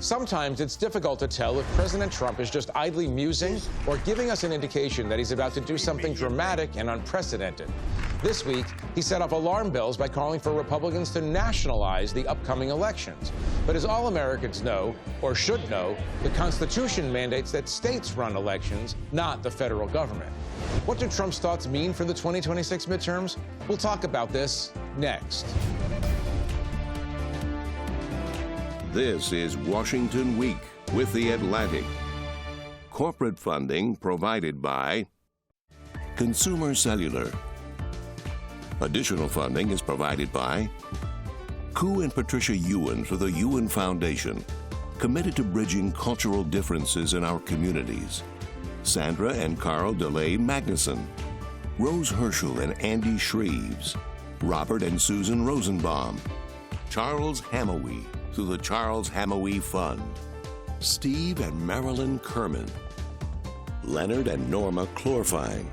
Sometimes it's difficult to tell if President Trump is just idly musing or giving us an indication that he's about to do something dramatic and unprecedented. This week, he set off alarm bells by calling for Republicans to nationalize the upcoming elections. But as all Americans know, or should know, the Constitution mandates that states run elections, not the federal government. What do Trump's thoughts mean for the 2026 midterms? We'll talk about this next. This is Washington Week with The Atlantic. Corporate funding provided by Consumer Cellular. Additional funding is provided by Koo and Patricia Ewan for the Ewan Foundation, committed to bridging cultural differences in our communities. Sandra and Karl DeLay Magnuson, Rose Herschel and Andy Shreves, Robert and Susan Rosenbaum, Charles Hamaoui through the Charles Hamaoui Fund, Steve and Marilyn Kerman, Leonard and Norma Chlorfine,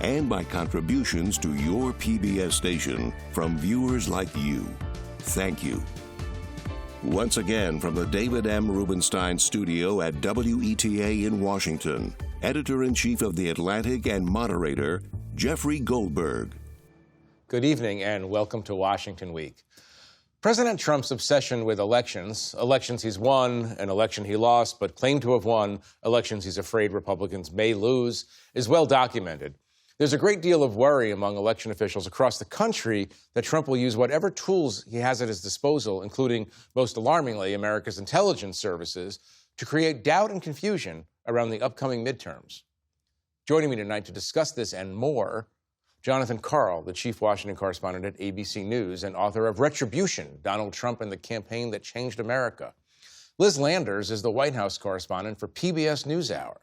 and by contributions to your PBS station from viewers like you. Thank you. Once again, from the David M. Rubenstein studio at WETA in Washington, Editor-in-Chief of The Atlantic and moderator, Jeffrey Goldberg. Good evening and welcome to Washington Week. President Trump's obsession with elections he's won, an election he lost, but claimed to have won, elections he's afraid Republicans may lose, is well documented. There's a great deal of worry among election officials across the country that Trump will use whatever tools he has at his disposal, including, most alarmingly, America's intelligence services, to create doubt and confusion around the upcoming midterms. Joining me tonight to discuss this and more, Jonathan Karl, the chief Washington correspondent at ABC News and author of Retribution, Donald Trump and the Campaign That Changed America. Liz Landers is the White House correspondent for PBS NewsHour.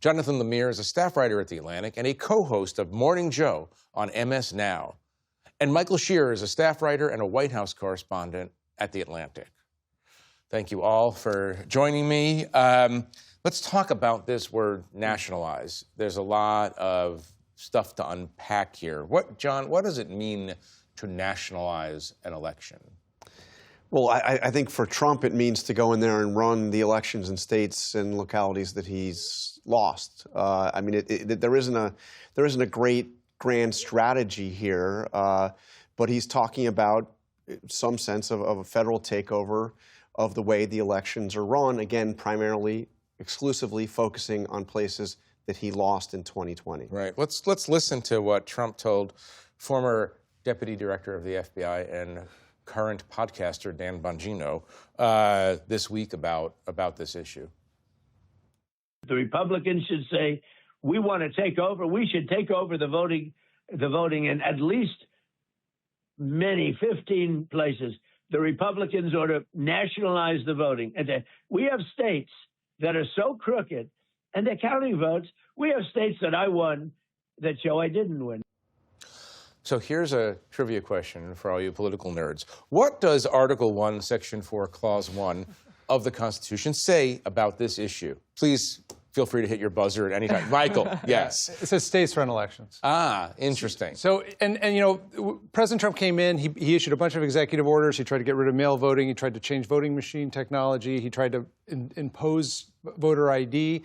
Jonathan Lemire is a staff writer at The Atlantic and a co-host of Morning Joe on MS Now. And Michael Schere is a staff writer and a White House correspondent at The Atlantic. Thank you all for joining me. Let's talk about this word, nationalize. There's a lot of stuff to unpack here. John, what does it mean to nationalize an election? Well, I think for Trump, it means to go in there and run the elections in states and localities that he's lost. I mean, there isn't a great grand strategy here, but he's talking about some sense of a federal takeover of the way the elections are run. Again, primarily, exclusively focusing on places that he lost in 2020. Right. Let's listen to what Trump told former Deputy Director of the FBI and current podcaster Dan Bongino this week about this issue. The Republicans should say, we want to take over. We should take over the voting in at least 15 places. The Republicans ought to nationalize the voting. And we have states that are so crooked, and they're counting votes. We have states that I won that show I didn't win. So here's a trivia question for all you political nerds. What does Article 1, Section 4, Clause 1 of the Constitution say about this issue? Please feel free to hit your buzzer at any time. Michael, yes. It says states run elections. Ah, interesting. So, and you know, President Trump came in, he issued a bunch of executive orders. He tried to get rid of mail voting. He tried to change voting machine technology. He tried to impose voter ID.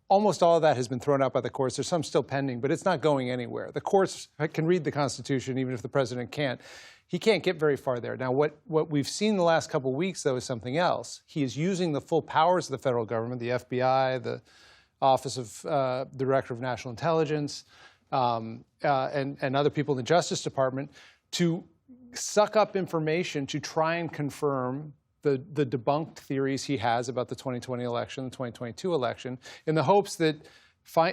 Almost all of that has been thrown out by the courts. There's some still pending, but it's not going anywhere. The courts can read the Constitution, even if the president can't. He can't get very far there. Now, what we've seen the last couple of weeks, though, is something else. He is using the full powers of the federal government, the FBI, the Office of the Director of National Intelligence, and other people in the Justice Department to suck up information to try and confirm the debunked theories he has about the 2020 election, the 2022 election, in the hopes that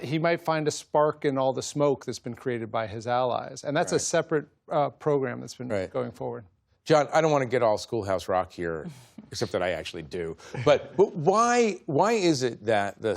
he might find a spark in all the smoke that's been created by his allies. And that's a separate program that's been going forward. John, I don't want to get all Schoolhouse Rock here, except that I actually do. But why is it that the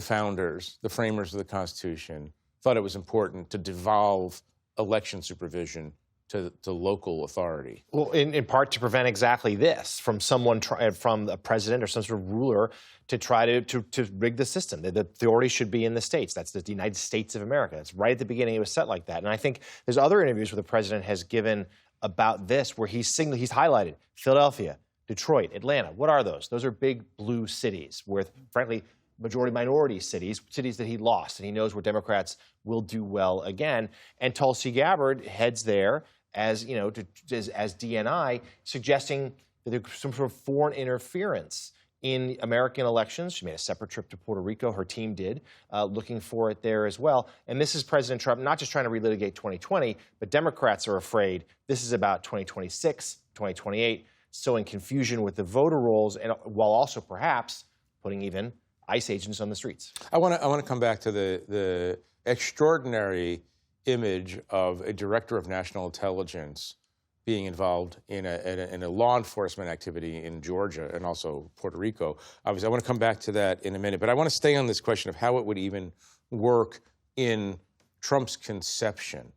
founders, the framers of the Constitution, thought it was important to devolve election supervision to local authority? Well, in part to prevent exactly this from someone, from a president or some sort of ruler to try to rig the system. The authority should be in the states. That's the United States of America. It's right at the beginning it was set like that. And I think there's other interviews where the president has given about this where he's highlighted Philadelphia, Detroit, Atlanta, what are those? Those are big blue cities with, frankly, majority-minority cities that he lost, and he knows where Democrats will do well again. And Tulsi Gabbard heads there as, you know, as DNI, suggesting that there's some sort of foreign interference in American elections. She made a separate trip to Puerto Rico. Her team did, looking for it there as well. And this is President Trump not just trying to relitigate 2020, but Democrats are afraid this is about 2026, 2028, sowing confusion with the voter rolls, and while also perhaps putting even ICE agents on the streets. I want to come back to the extraordinary image of a director of national intelligence being involved in a law enforcement activity in Georgia and also Puerto Rico. Obviously, I want to come back to that in a minute, but I want to stay on this question of how it would even work in Trump's conception.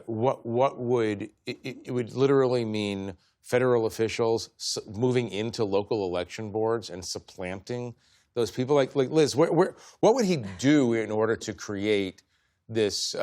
What would it would literally mean? Federal officials moving into local election boards and supplanting those people? Like Liz, what would he do in order to create this,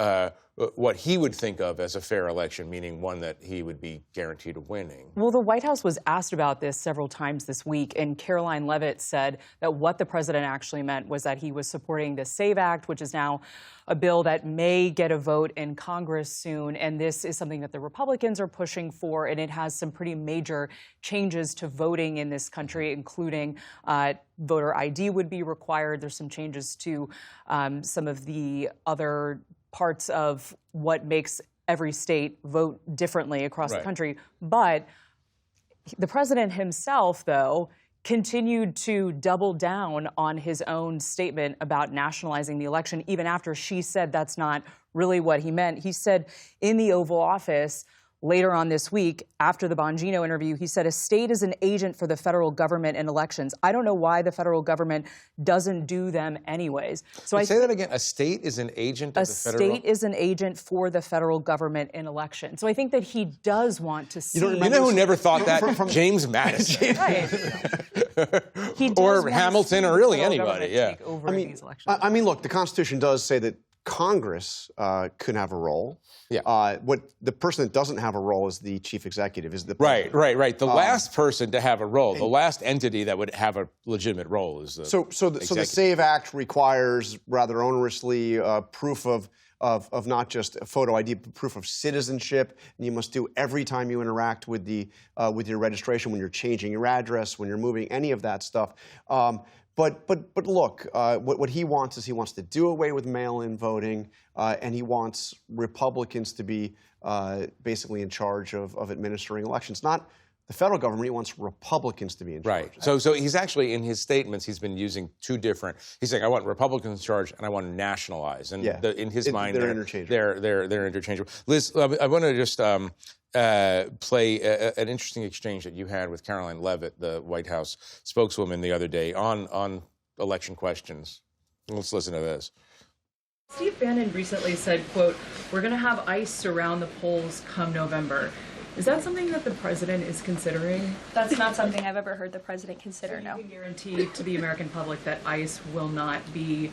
what he would think of as a fair election, meaning one that he would be guaranteed of winning? Well, the White House was asked about this several times this week, and Caroline Leavitt said that what the president actually meant was that he was supporting the SAVE Act, which is now a bill that may get a vote in Congress soon. And this is something that the Republicans are pushing for, and it has some pretty major changes to voting in this country, including voter ID would be required. There's some changes to some of the other parts of what makes every state vote differently across the country. But the president himself, though, continued to double down on his own statement about nationalizing the election, even after she said that's not really what he meant. He said in the Oval Office later on this week, after the Bongino interview, he said a state is an agent for the federal government in elections. I don't know why the federal government doesn't do them anyways. So I say that again. A state is an agent of the federal? A state is an agent for the federal government in elections. So I think that he does want to see. You know who never thought that? From James Madison. Right. Or Hamilton, or really anybody. Yeah. Take over these elections. I mean, look, the Constitution does say that Congress could have a role. Yeah. What the person that doesn't have a role is the chief executive, is the president. Right. The last person to have a role, the last entity that would have a legitimate role is the So the SAVE Act requires rather onerously proof of not just a photo ID, but proof of citizenship, and you must do every time you interact with the with your registration, when you're changing your address, when you're moving, any of that stuff. But look, what he wants is he wants to do away with mail-in voting, and he wants Republicans to be basically in charge of administering elections. Not the federal government. He wants Republicans to be in charge. Right. So he's actually, in his statements, he's been using two different. He's saying, I want Republicans in charge, and I want to nationalize. And in his mind, they're interchangeable. They're interchangeable. Liz, I want to just play an interesting exchange that you had with Caroline Leavitt, the White House spokeswoman, the other day on election questions. Let's listen to this. Steve Bannon recently said, quote, "We're going to have ICE surround the polls come November." Is that something that the president is considering? That's not something I've ever heard the president consider, no. Can you guarantee to the American public that ICE will not be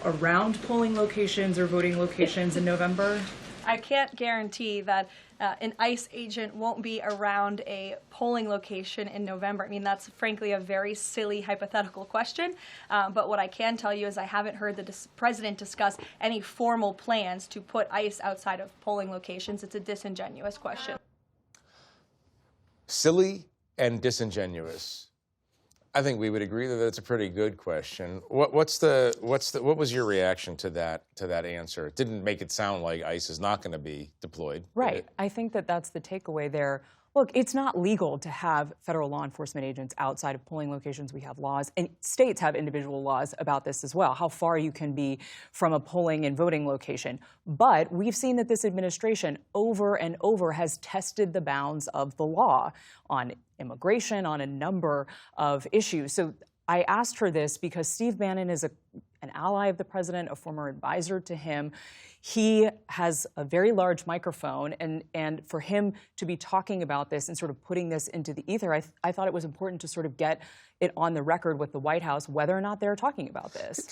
around polling locations or voting locations in November? I can't guarantee that an ICE agent won't be around a polling location in November. I mean, that's frankly a very silly hypothetical question. But what I can tell you is I haven't heard the president discuss any formal plans to put ICE outside of polling locations. It's a disingenuous question. Silly and disingenuous. I think we would agree that that's a pretty good question. What was your reaction to that answer? It didn't make it sound like ICE is not going to be deployed. Right. I think that that's the takeaway there. Look, it's not legal to have federal law enforcement agents outside of polling locations. We have laws, and states have individual laws about this as well, how far you can be from a polling and voting location. But we've seen that this administration over and over has tested the bounds of the law on immigration, on a number of issues. So I asked her this because Steve Bannon is an ally of the president, a former advisor to him. He has a very large microphone, and for him to be talking about this and sort of putting this into the ether, I thought it was important to sort of get it on the record with the White House whether or not they're talking about this.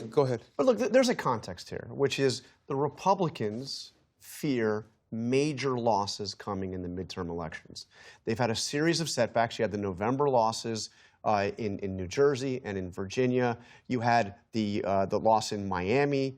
Go ahead. But look, there's a context here, which is the Republicans fear major losses coming in the midterm elections. They've had a series of setbacks. You had the November losses in New Jersey and in Virginia. You had the loss in Miami.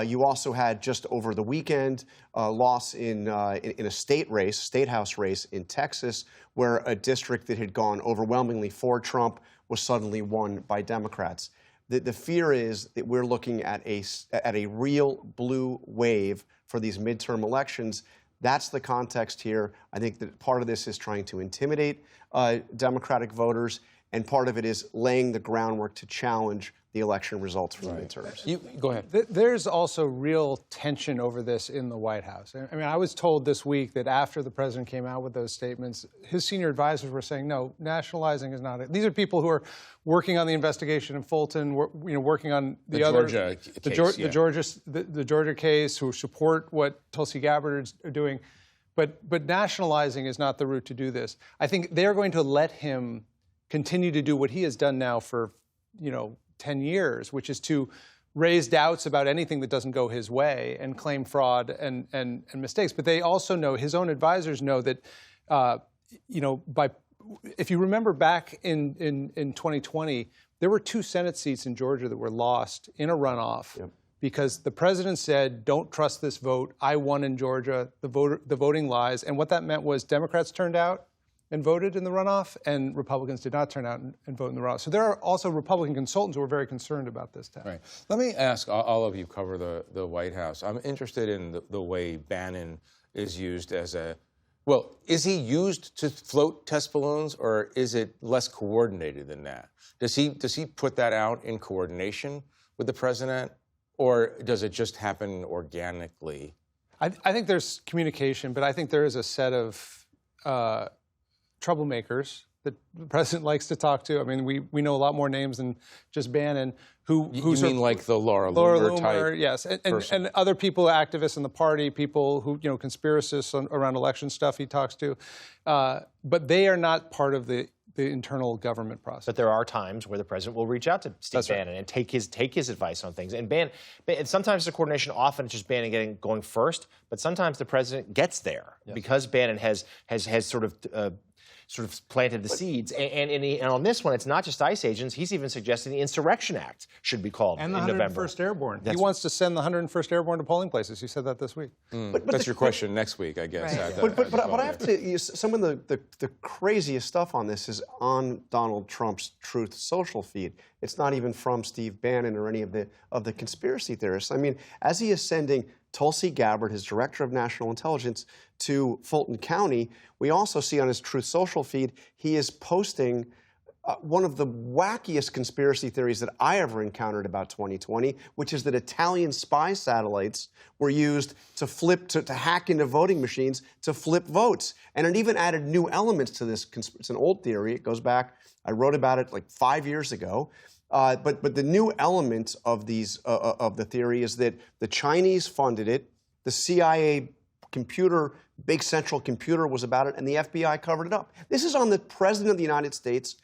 You also had just over the weekend a loss in a state house race in Texas, where a district that had gone overwhelmingly for Trump was suddenly won by Democrats. The fear is that we're looking at a real blue wave for these midterm elections. That's the context here. I think that part of this is trying to intimidate Democratic voters, and part of it is laying the groundwork to challenge the election results from the midterms. Go ahead. There's also real tension over this in the White House. I mean, I was told this week that after the president came out with those statements, his senior advisors were saying, no, nationalizing is not it. These are people who are working on the investigation in Fulton, working on the Georgia case, who support what Tulsi Gabbard is doing. But nationalizing is not the route to do this. I think they're going to let him continue to do what he has done now for, 10 years, which is to raise doubts about anything that doesn't go his way and claim fraud and mistakes. But they also know, his own advisors know that, if you remember back in 2020, there were 2 Senate seats in Georgia that were lost in a runoff because the president said, don't trust this vote. I won in Georgia. The voting lies. And what that meant was Democrats turned out and voted in the runoff, and Republicans did not turn out and vote in the runoff. So there are also Republican consultants who are very concerned about this task. Right. Let me ask, all of you cover the White House. I'm interested in the way Bannon is used as is he used to float test balloons, or is it less coordinated than that? Does he put that out in coordination with the president, or does it just happen organically? I think there's communication, but I think there is a set of troublemakers that the president likes to talk to. I mean, we know a lot more names than just Bannon. You mean like the Laura Loomer type? Yes, and other people, activists in the party, people who, conspiracists around election stuff he talks to. But they are not part of the internal government process. But there are times where the president will reach out to Steve Bannon and take his advice on things. And sometimes the coordination, often it's just Bannon going first, but sometimes the president gets there because Bannon has sort of planted the seeds. And on this one, it's not just ICE agents. He's even suggesting the Insurrection Act should be called in November. And the 101st Airborne. He wants to send the 101st Airborne to polling places. He said that this week. But that's your question next week, I guess. Right. But I have to, some of the craziest stuff on this is on Donald Trump's Truth Social feed. It's not even from Steve Bannon or any of the conspiracy theorists. I mean, as he is sending Tulsi Gabbard, his director of national intelligence, to Fulton County, we also see on his Truth Social feed, he is posting one of the wackiest conspiracy theories that I ever encountered about 2020, which is that Italian spy satellites were used to hack into voting machines to flip votes. And it even added new elements to this. It's an old theory. It goes back, I wrote about it like 5 years ago. But the new element of the theory is that the Chinese funded it, the CIA big central computer was about it, and the FBI covered it up. This is on the President of the United States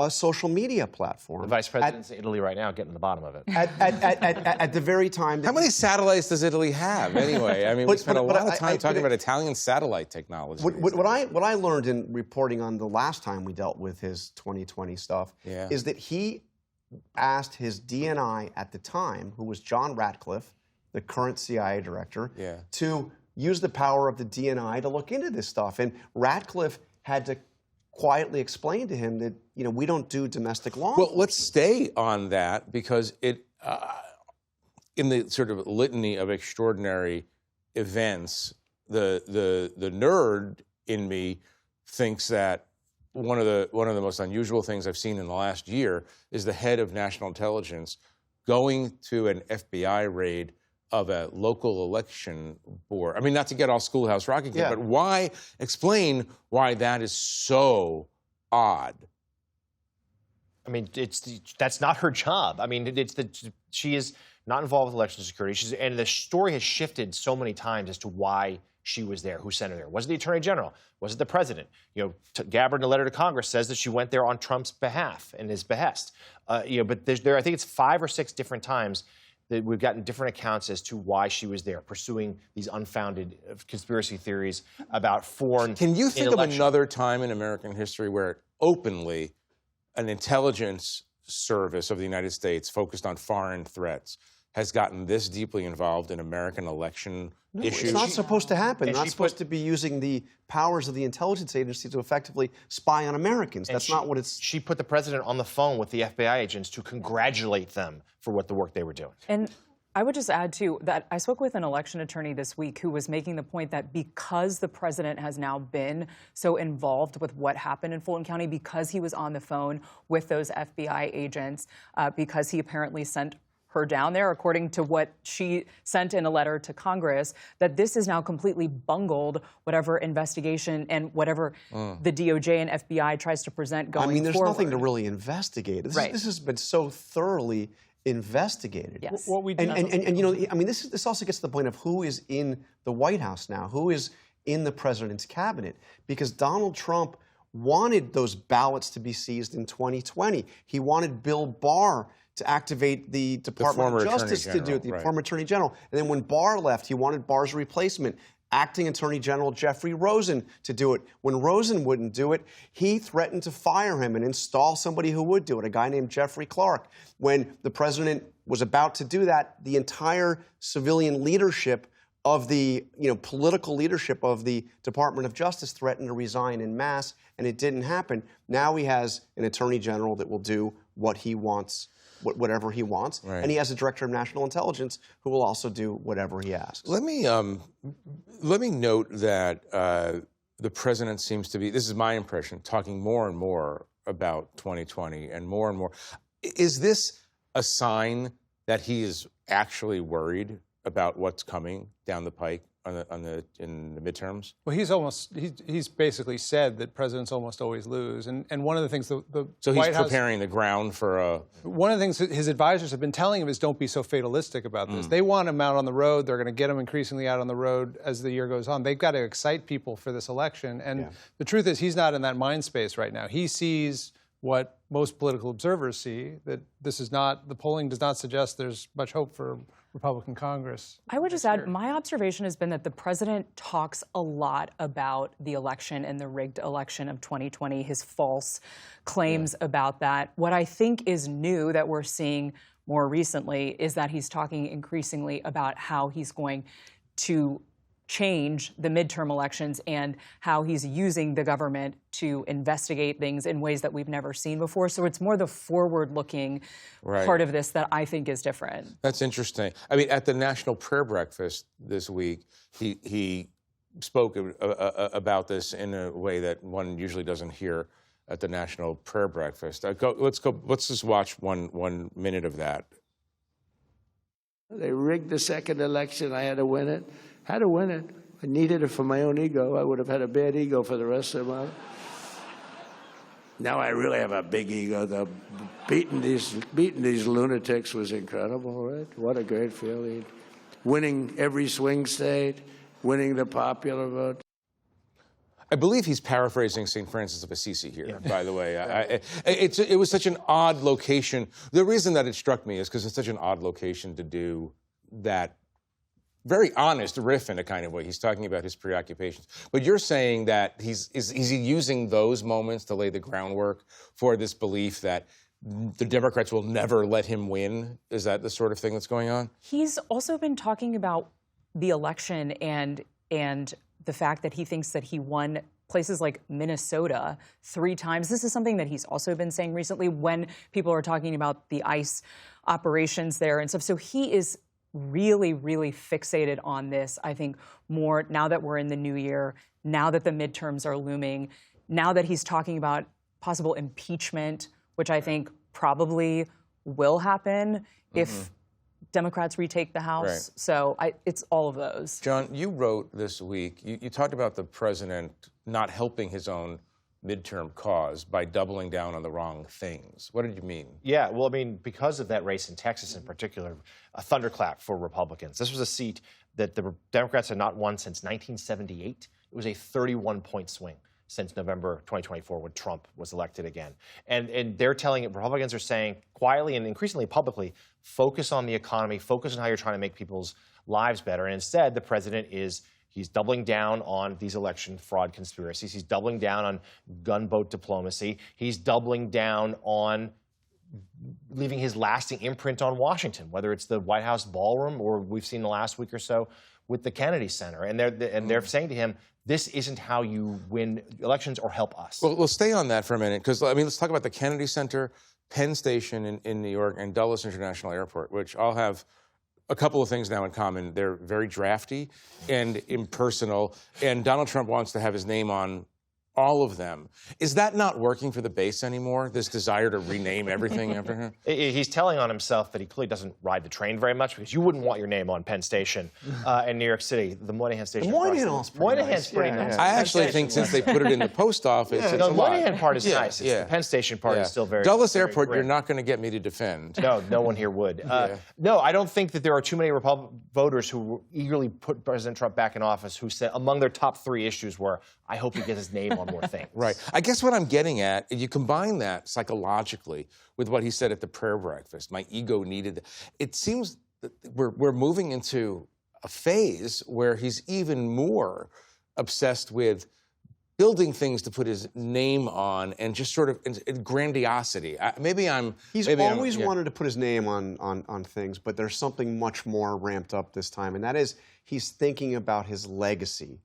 social media platform. The Vice President's in Italy right now getting to the bottom of it. At the very time. How many satellites does Italy have anyway? I mean, we spent a lot of time talking about Italian satellite technology. What I learned in reporting on the last time we dealt with his 2020 stuff is that he asked his DNI at the time, who was John Ratcliffe, the current CIA director, to use the power of the DNI to look into this stuff. And Ratcliffe had to quietly explain to him that, we don't do domestic law. Well, let's stay on that because in the sort of litany of extraordinary events, the nerd in me thinks that one of the most unusual things I've seen in the last year is the head of national intelligence going to an FBI raid of a local election board. I mean, not to get all Schoolhouse Rock again, but explain why that is so odd. I mean, that's not her job. I mean, she is not involved with election security. And the story has shifted so many times as to why she was there, who sent her there. Was it the Attorney General? Was it the President? Gabbard, in a letter to Congress, says that she went there on Trump's behalf and his behest. But I think it's 5 or 6 different times We've gotten different accounts as to why she was there, pursuing these unfounded conspiracy theories about foreign. Can you think of another time in American history where openly an intelligence service of the United States focused on foreign threats has gotten this deeply involved in American election issues? It's not supposed to happen. They're not supposed to be using the powers of the intelligence agency to effectively spy on Americans. That's not what it's... She put the president on the phone with the FBI agents to congratulate them for what the work they were doing. And I would just add, too, that I spoke with an election attorney this week who was making the point that because the president has now been so involved with what happened in Fulton County, because he was on the phone with those FBI agents, because he apparently sent her down there, according to what she sent in a letter to Congress, that this is now completely bungled whatever investigation and whatever the DOJ and FBI tries to present going forward. I mean, there's nothing to really investigate. This has been so thoroughly investigated. Yes. What we do and you know, I mean, this also gets to the point of who is in the White House now, who is in the president's cabinet, because Donald Trump wanted those ballots to be seized in 2020. He wanted Bill Barr to activate the Department of Justice to do it, the former Attorney General. And then when Barr left, he wanted Barr's replacement, acting Attorney General Jeffrey Rosen, to do it. When Rosen wouldn't do it, he threatened to fire him and install somebody who would do it, a guy named Jeffrey Clark. When the president was about to do that, the entire civilian leadership of the political leadership of the Department of Justice threatened to resign en masse, and it didn't happen. Now he has an Attorney General that will do what he wants, whatever he wants, and he has a Director of National Intelligence who will also do whatever he asks. Let me note that the president seems to be, this is my impression, talking more and more about 2020 and more. Is this a sign that he is actually worried about what's coming down the pike in the midterms? Well, he's basically said that presidents almost always lose, and one of the things so White he's House, preparing the ground for a... One of the things his advisors have been telling him is don't be so fatalistic about this. They want him out on the road. They're going to get him increasingly out on the road as the year goes on. They've got to excite people for this election, and the truth is he's not in that mind space right now. He sees what most political observers see, that this is not, the polling does not suggest there's much hope for Republican Congress. I would just add, my observation has been that the president talks a lot about the election and the rigged election of 2020, his false claims about that. What I think is new that we're seeing more recently is that he's talking increasingly about how he's going to change the midterm elections and how he's using the government to investigate things in ways that we've never seen before. So it's more the forward-looking part of this that I think is different. That's interesting. I mean, at the National Prayer Breakfast this week, he spoke about this in a way that one usually doesn't hear at the National Prayer Breakfast. Let's just watch one minute of that. They rigged the second election. I had to win it. Had to win it. I needed it for my own ego. I would have had a bad ego for the rest of my life. Now I really have a big ego. Beating these lunatics was incredible, right? What a great feeling. Winning every swing state, winning the popular vote. I believe he's paraphrasing St. Francis of Assisi here, by the way. It was such an odd location. The reason that it struck me is because it's such an odd location to do that very honest riff in a kind of way. He's talking about his preoccupations. But you're saying that is he using those moments to lay the groundwork for this belief that the Democrats will never let him win? Is that the sort of thing that's going on? He's also been talking about the election and the fact that he thinks that he won places like Minnesota 3 times. This is something that he's also been saying recently when people are talking about the ICE operations there and stuff. So he is really, really fixated on this, I think, more now that we're in the new year, now that the midterms are looming, now that he's talking about possible impeachment, which I think probably will happen if Democrats retake the House. So it's all of those. John, you wrote this week, you talked about the president not helping his own midterm cause by doubling down on the wrong things. What did you mean? Yeah, well, I mean, because of that race in Texas in particular, a thunderclap for Republicans. This was a seat that the Democrats had not won since 1978. It was a 31-point swing since November 2024 when Trump was elected again. And they're telling it, Republicans are saying quietly and increasingly publicly, focus on the economy, focus on how you're trying to make people's lives better. And instead, the president he's doubling down on these election fraud conspiracies. He's doubling down on gunboat diplomacy. He's doubling down on leaving his lasting imprint on Washington, whether it's the White House ballroom or we've seen the last week or so with the Kennedy Center. And they're saying to him, this isn't how you win elections or help us. Well, we'll stay on that for a minute, because, I mean, let's talk about the Kennedy Center, Penn Station in New York, and Dulles International Airport, which all have a couple of things now in common. They're very drafty and impersonal, and Donald Trump wants to have his name on all of them. Is that not working for the base anymore, this desire to rename everything after him? He's telling on himself that he clearly doesn't ride the train very much, because you wouldn't want your name on Penn Station in New York City, the Moynihan Station. Moynihan's pretty nice. I actually think since they put it in the post office, it's the a lot. Moynihan part is nice. The Penn Station part is still very Dulles Airport, very you're not going to get me to defend. No one here would. No, I don't think that there are too many voters who eagerly put President Trump back in office who said among their top 3 issues were, I hope he gets his name on more things. Right. I guess what I'm getting at, you combine that psychologically with what he said at the prayer breakfast, my ego needed. It seems that we're moving into a phase where he's even more obsessed with building things to put his name on and just sort of grandiosity. He's always wanted to put his name on things, but there's something much more ramped up this time, and that is he's thinking about his legacy.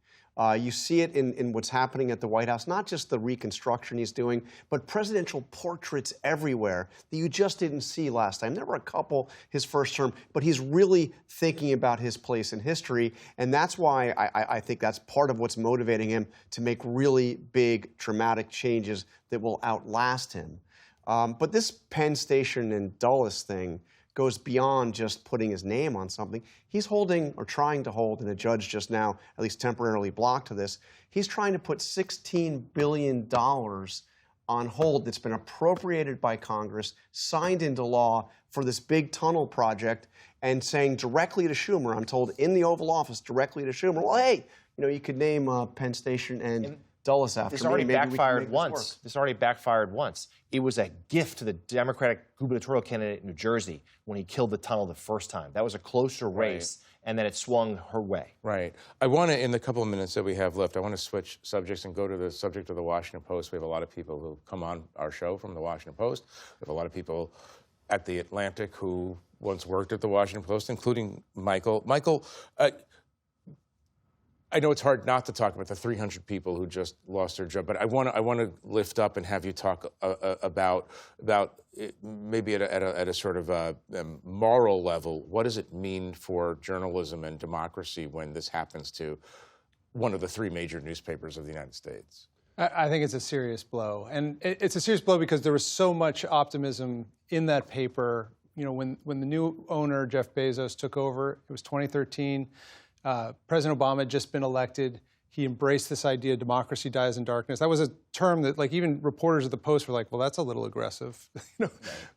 You see it in what's happening at the White House, not just the reconstruction he's doing, but presidential portraits everywhere that you just didn't see last time. There were a couple his first term, but he's really thinking about his place in history, and that's why I think that's part of what's motivating him to make really big, dramatic changes that will outlast him. But this Penn Station and Dulles thing goes beyond just putting his name on something. He's holding, or trying to hold, and a judge just now at least temporarily blocked to this, he's trying to put $16 billion on hold that's been appropriated by Congress, signed into law for this big tunnel project, and saying directly to Schumer, I'm told in the Oval Office, directly to Schumer, well, hey, you could name Penn Station and Dulles after this me. Already Maybe backfired once. This already backfired once. It was a gift to the Democratic gubernatorial candidate in New Jersey when he killed the tunnel the first time. That was a closer race, and then it swung her way. Right. I want to, in the couple of minutes that we have left, I want to switch subjects and go to the subject of the Washington Post. We have a lot of people who come on our show from the Washington Post. We have a lot of people at the Atlantic who once worked at the Washington Post, including Michael. Michael, I know it's hard not to talk about the 300 people who just lost their job, but I want to lift up and have you talk about maybe at a sort of moral level. What does it mean for journalism and democracy when this happens to one of the 3 major newspapers of the United States? I think it's a serious blow, and it's a serious blow because there was so much optimism in that paper. When the new owner Jeff Bezos took over, it was 2013. President Obama had just been elected. He embraced this idea, democracy dies in darkness. That was a term that, even reporters at the Post were like, well, that's a little aggressive.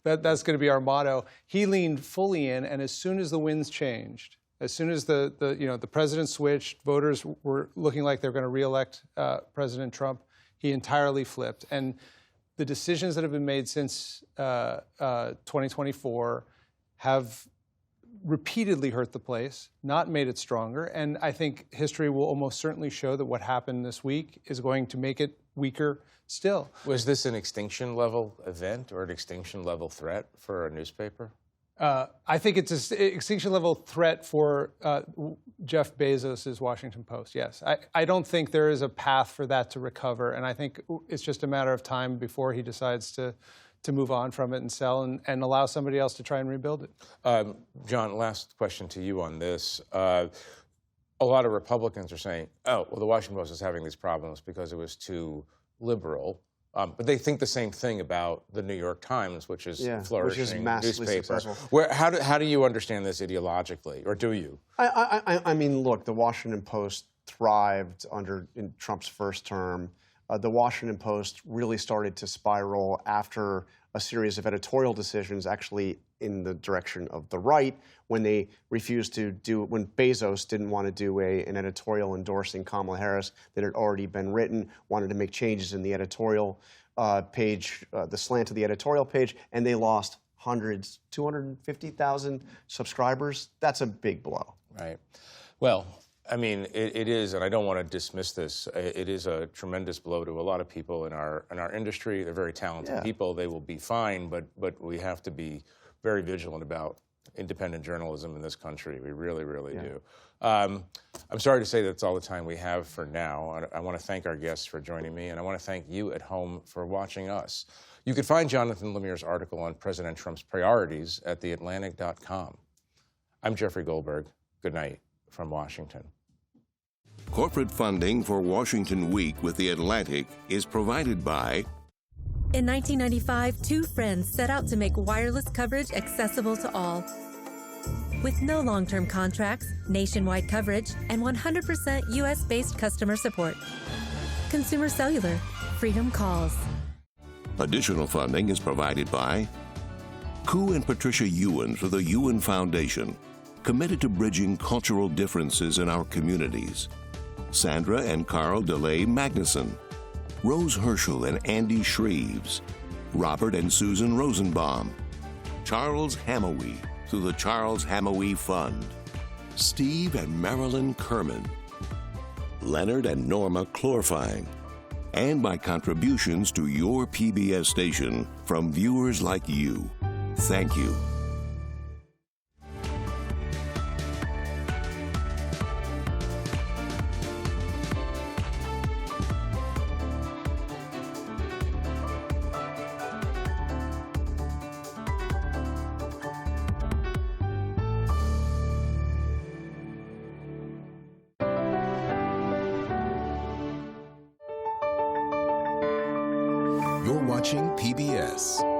That's going to be our motto. He leaned fully in, and as soon as the winds changed, as soon as the president switched, voters were looking like they're going to reelect President Trump, he entirely flipped. And the decisions that have been made since 2024 have repeatedly hurt the place, not made it stronger, and I think history will almost certainly show that what happened this week is going to make it weaker still. Was this an extinction-level event or an extinction-level threat for a newspaper? I think it's an extinction-level threat for Jeff Bezos' Washington Post, yes. I don't think there is a path for that to recover, and I think it's just a matter of time before he decides to move on from it and sell and allow somebody else to try and rebuild it. John, last question to you on this. A lot of Republicans are saying, oh, well, the Washington Post is having these problems because it was too liberal. But they think the same thing about the New York Times, which is flourishing which is massively newspaper. Successful. How do you understand this ideologically, or do you? I mean, look, the Washington Post thrived in Trump's first term. The Washington Post really started to spiral after a series of editorial decisions actually in the direction of the right when they refused to do, when Bezos didn't want to do an editorial endorsing Kamala Harris that had already been written, wanted to make changes in the editorial page, the slant of the editorial page, and they lost hundreds, 250,000 subscribers. That's a big blow. Right. Well, I mean, it is, and I don't want to dismiss this. It is a tremendous blow to a lot of people in our industry. They're very talented people. They will be fine, but we have to be very vigilant about independent journalism in this country. We really, really do. I'm sorry to say that's all the time we have for now. I want to thank our guests for joining me, and I want to thank you at home for watching us. You can find Jonathan Lemire's article on President Trump's priorities at theatlantic.com. I'm Jeffrey Goldberg. Good night from Washington. Corporate funding for Washington Week with The Atlantic is provided by... In 1995, two friends set out to make wireless coverage accessible to all. With no long-term contracts, nationwide coverage, and 100% U.S.-based customer support. Consumer Cellular. Freedom calls. Additional funding is provided by Koo and Patricia Ewan for the Ewan Foundation, committed to bridging cultural differences in our communities. Sandra and Karl DeLay Magnuson, Rose Herschel and Andy Shreves, Robert and Susan Rosenbaum, Charles Hamawi through the Charles Hamawi Fund, Steve and Marilyn Kerman, Leonard and Norma Chlorfine, and by contributions to your PBS station from viewers like you. Thank you. You're watching PBS.